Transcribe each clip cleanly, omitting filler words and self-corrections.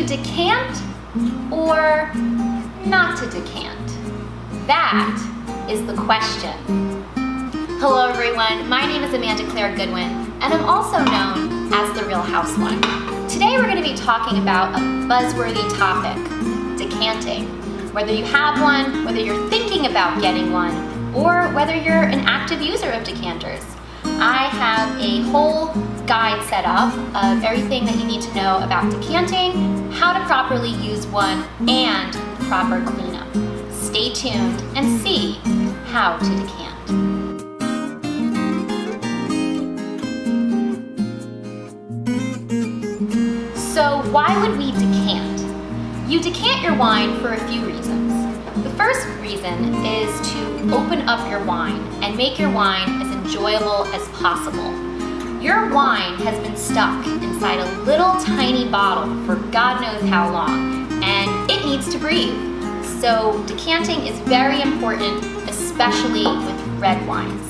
To decant or not to decant? That is the question. Hello everyone, my name is Amanda Claire Goodwin, and I'm also known as the Real Housewine. Today we're going to be talking about a buzzworthy topic, decanting. Whether you have one, whether you're thinking about getting one, or whether you're an active user of decanters. I have a whole guide set up of everything that you need to know about decanting, how to properly use one, and proper cleanup. Stay tuned and see how to decant. So why would we decant? You decant your wine for a few reasons. The first reason is to open up your wine and make your wine as enjoyable as possible. Your wine has been stuck inside a little tiny bottle for God knows how long, and it needs to breathe. So decanting is very important, especially with red wines.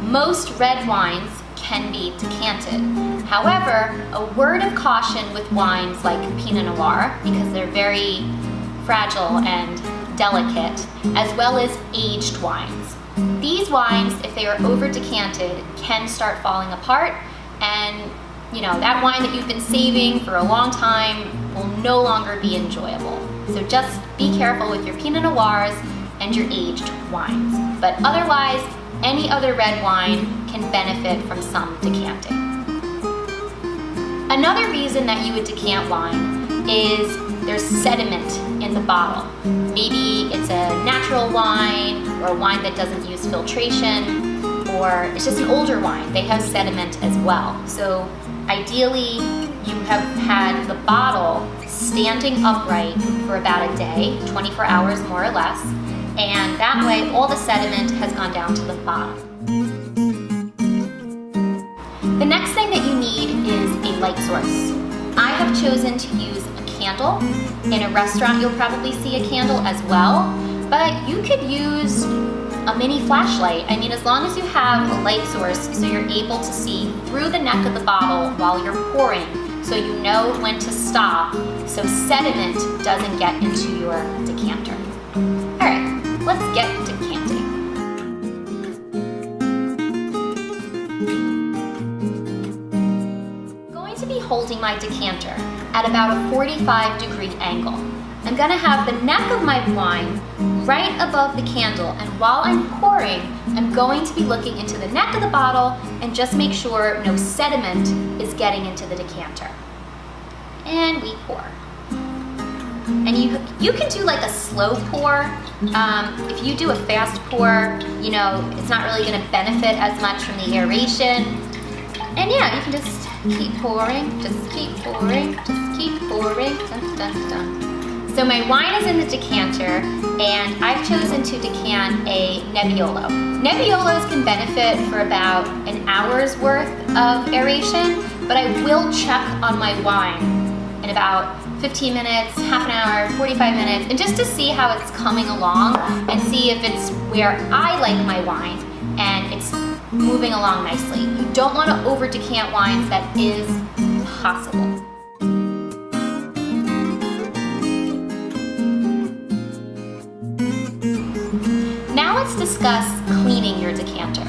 Most red wines can be decanted. However, a word of caution with wines like Pinot Noir, because they're very fragile and delicate, as well as aged wines. These wines, if they are over decanted, can start falling apart, and that wine that you've been saving for a long time will no longer be enjoyable. So just be careful with your Pinot Noirs and your aged wines. But otherwise, any other red wine can benefit from some decanting. Another reason that you would decant wine is there's sediment in the bottle. Maybe it's a natural wine or a wine that doesn't use filtration, or it's just an older wine. They have sediment as well. So ideally, you have had the bottle standing upright for about a day, 24 hours more or less, and that way all the sediment has gone down to the bottom. The next thing that you need is a light source. I have chosen to use a candle. In a restaurant, you'll probably see a candle as well, but you could use a mini flashlight. I mean, as long as you have a light source so you're able to see through the neck of the bottle while you're pouring, so you know when to stop so sediment doesn't get into your decanter. All right, let's get decanting. I'm going to be holding my decanter at about a 45-degree angle. I'm gonna have the neck of my wine right above the candle, and while I'm pouring, I'm going to be looking into the neck of the bottle and just make sure no sediment is getting into the decanter. And we pour. And you can do like a slow pour. If you do a fast pour, it's not really gonna benefit as much from the aeration. And yeah, you can just keep pouring, just keep pouring, just keep pouring, dun, dun, dun. So my wine is in the decanter, and I've chosen to decant a Nebbiolo. Nebbiolos can benefit for about an hour's worth of aeration, but I will check on my wine in about 15 minutes, half an hour, 45 minutes, and just to see how it's coming along and see if it's where I like my wine and it's moving along nicely. You don't want to over decant wines, that is possible. Now let's discuss cleaning your decanter.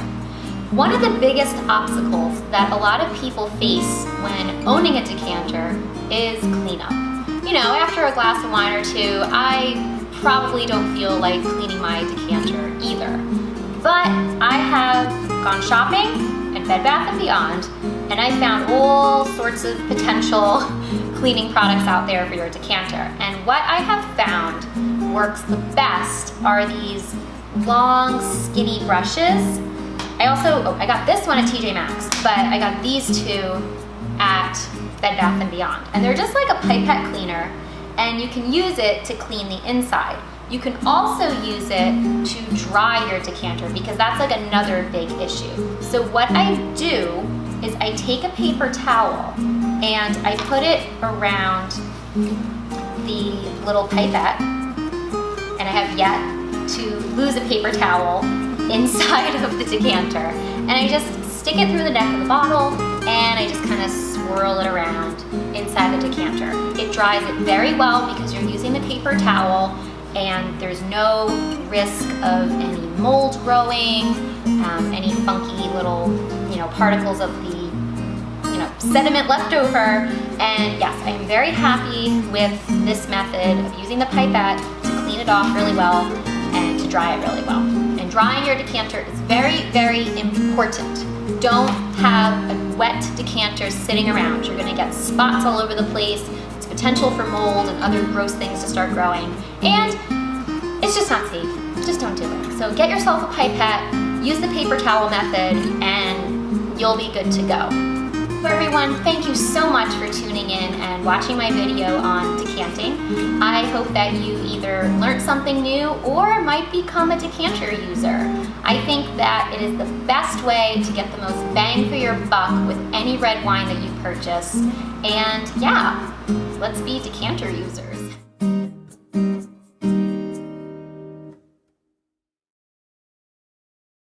One of the biggest obstacles that a lot of people face when owning a decanter is cleanup. After a glass of wine or two, I probably don't feel like cleaning my decanter either. But I have gone shopping at Bed Bath & Beyond, and I found all sorts of potential cleaning products out there for your decanter. And what I have found works the best are these long, skinny brushes. I got this one at TJ Maxx, but I got these two at Bed Bath & Beyond. And they're just like a pipette cleaner, and you can use it to clean the inside. You can also use it to dry your decanter, because that's like another big issue. So what I do is I take a paper towel and I put it around the little pipette, and I have yet to lose a paper towel inside of the decanter. And I just stick it through the neck of the bottle, and I just kind of swirl it around inside the decanter. It dries it very well because you're using the paper towel, and there's no risk of any mold growing, any funky little, particles of the, sediment left over. And yes, I am very happy with this method of using the pipette to clean it off really well and to dry it really well. And drying your decanter is very, very important. Don't have a wet decanter sitting around. You're gonna get spots all over the place. It's potential for mold and other gross things to start growing. And it's just not safe. Just don't do it. So get yourself a pipette, use the paper towel method, and you'll be good to go. So everyone, thank you so much for tuning in and watching my video on decanting. I hope that you either learned something new or might become a decanter user. I think that it is the best way to get the most bang for your buck with any red wine that you purchase. And yeah, let's be decanter users.